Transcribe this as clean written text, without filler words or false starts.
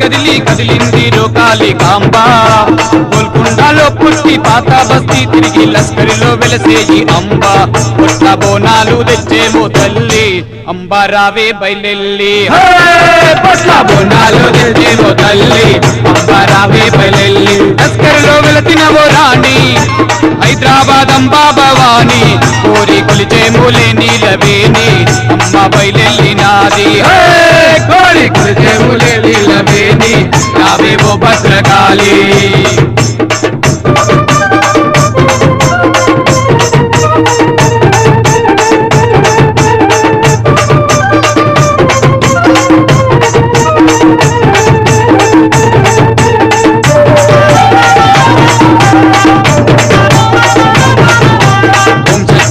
కదిలి కదిలింది రోకాలి కాంబ గోల్కొండలో పుట్టి పాత బస్తీ తిరిగి లస్కరిలో వెలసేయి అంబ పుట్ట బోనాలు తెచ్చేమో తల్లి అంబ రావే బయలెల్లి పుట్ట బోనాలు తెచ్చేమో తల్లి అంబ రావే బయలెల్లి లస్కరిలో వెలసినవో రాణి హైదరాబాద్ అంబా భవాని కోరి కొలిచే మూలే నీలవేణి అమ్మ బయలెల్లి నాది కోరి కొలిచే మూలే నీలవేణి రావే ఓ భద్రకాళి